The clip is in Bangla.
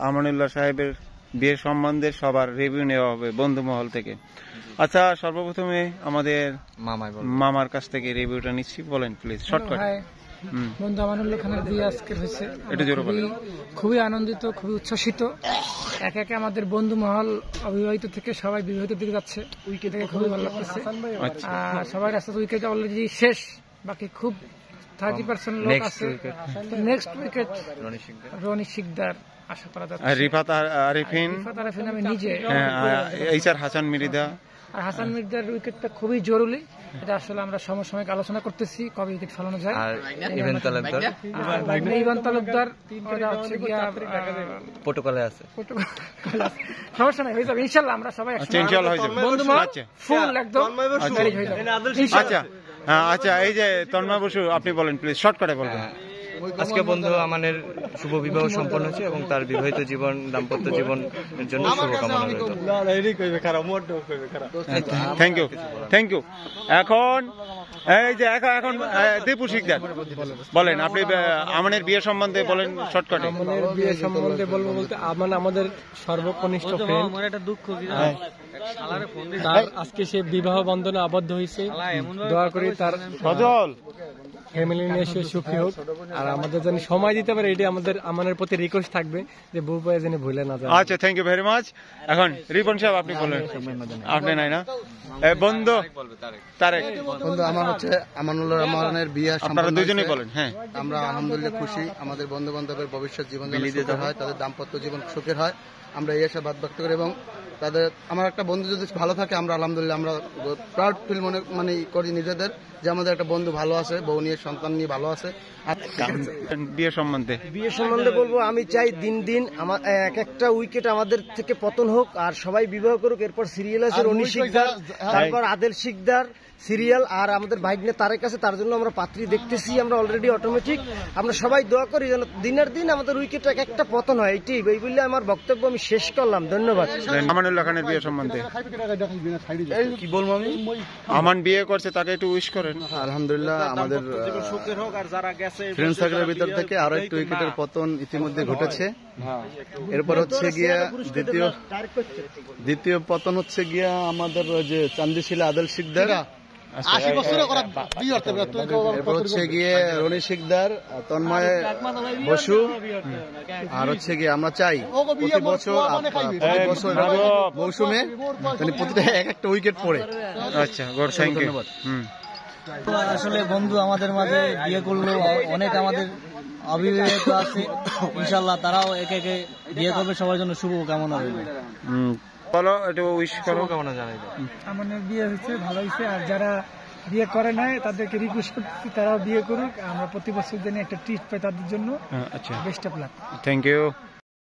আমানুল্লাহ সাহেবের বিয়ের সম্বন্ধে সবার রিভিউ নেওয়া হবে বন্ধু মহল থেকে। আচ্ছা, সর্বপ্রথমে আমাদের মামার কাছ থেকে রিভিউটা নিচ্ছি, বলেন প্লিজ শর্টকাট। বন্ধু আমানুল্লাহ খানের বিয়ে আজকে হয়েছে, খুবই আনন্দিত, খুবই উচ্ছ্বসিত। একে একে আমাদের বন্ধু মহল অবিবাহিত থেকে সবাই বিবাহিত দিকে যাচ্ছে, উইকেট থেকে খুবই ভালো লাগতেছে। আর সবাই রাস্তা উইকেট অলরেডি শেষ, বাকি খুব 30% লোক আছে। নেক্সট উইকেট রনি শিকদার আশা করা যাচ্ছে। রিফাত আরিফিন আমি নিজে, এইচআর হাসান মির্জা। আর হাসান মির্জার উইকেটটা খুবই জরুরি, এটা আসলে আমরা সমসাময়িক আলোচনা করতেছি কবে উইকেট ফেলানো যায়। ইভান তালুকদার প্রোটোকলে আছে, সমস্যা নাই, হয়ে যাবে ইনশাআল্লাহ। আমরা সবাই বন্ধু ফুল একদম হয়ে যাবে। আচ্ছা, এই যে তন্ময় বসু, আপনি বলেন প্লিজ শর্টকাটে বলবেন। আজকে বন্ধু আমানের শুভ বিবাহ সম্পন্ন হয়েছে এবং তার বিবাহিত জীবন, দাম্পত্য জীবনের জন্য শুভকামনা রইল। Thank you. এখন এই যে এখন দীপু শিকদার বলেন, আপনি আমানের বিয়ে সম্বন্ধে বলেন শর্টকাটে। আমাদের বিয়ে সম্বন্ধে বলবো বলতে আমাদের সর্বকনিষ্ঠ ফ্রেন্ড, তার আজকে সে বিবাহ বন্ধনে আবদ্ধ হয়েছে। দোয়া করি তার ফ্যামিলি নিয়ে সে সুখী হোক, আর আমাদের যেন সময় দিতে পারে, এটি আমাদের প্রতি রিকোয়েস্ট থাকবে যে বউ পায়ে যেন ভুলে না যায়। আচ্ছা, থ্যাংক ইউ ভেরি মাচ। এখন রিপন সাহেব আপনি বলেন। আপনি নাই না বন্ধু তারেক বন্ধু, আমার হচ্ছে আমানুল্লাহ রহমানের বিয়ে, আপনারা দুজনেই বলেন। হ্যাঁ, আমরা আলহামদুলিল্লাহ খুশি, আমাদের বন্ধু বান্ধবের ভবিষ্যৎ জীবন হয়, তাদের দাম্পত্য জীবন সুখের হয়, আমরা এই আশা বাদ ব্যক্ত করি। এবং তাদের আমার একটা বন্ধু যদি ভালো থাকে, আমরা আলহামদুলিল্লাহ আমরা প্রাউড ফিল মনে করি নিজেদের যে আমাদের একটা বন্ধু ভালো আছে, বউ নিয়ে সন্তান নিয়ে ভালো আছে। বিয়ে সম্বন্ধে বলবো, আমি চাই দিন দিন আমার এক একটা উইকেট আমাদের থেকে পতন হোক, আর সবাই বিবাহ করুক। এরপর সিরিয়াল আছে রনি শিকদার, তারপর আদেল শিকদার সিরিয়াল, আর আমাদের ভাইগনে তারেক আছে, তার জন্য আমরা পাত্রী দেখতেছি, আমরা অলরেডি অটোমেটিক। আমরা সবাই দোয়া করি যেন দিনের দিন আমাদের উইকেট এক একটা পতন হয়। এইটাই এই বললে আমার বক্তব্য আমি শেষ করলাম, ধন্যবাদ। আমানুল্লাহ খানের বিয়ে সম্বন্ধে কি বলবো আমি? আমান বিয়ে করছে, তাকে একটু উইশ করেন। আলহামদুলিল্লাহ, আমাদের ফ্রেন্ড সার্কেলের ভিতর থেকে আরো একটু উইকেটের পতন ইতিমধ্যে ঘটেছে। এরপর হচ্ছে গিয়া দ্বিতীয় পতন হচ্ছে গিয়া আমাদের যে চান্দিশিলা আদেল শিকদার, এরপর হচ্ছে গিয়ে রনি শিকদার, তন্ময় বসু, আর হচ্ছে গিয়ে আমরা চাই প্রতি বছর মৌসুমে প্রতিটা এক একটা উইকেট পড়ে। আচ্ছা, থ্যাংক ইউ। আসলে বন্ধু আমাদের মাঝে বিয়ে করলো, অনেক আমাদের অবিবাহিত আছে, ইনশাল্লাহ তারাও একে একে বিয়ে করবে, সবার জন্য শুভ কামনা রইল। বলো, একটু উইশ করো। কামনা জানাই আমাদের বিয়ে হয়েছে, ভালো হয়েছে। আর যারা বিয়ে করে নাই তাদেরকে রিকোয়েস্ট করতেছি তারাও বিয়ে করুক, আমরা প্রতি বছর দিনে একটা ট্রিট পাই তাদের জন্য। আচ্ছা, best of luck. Thank you.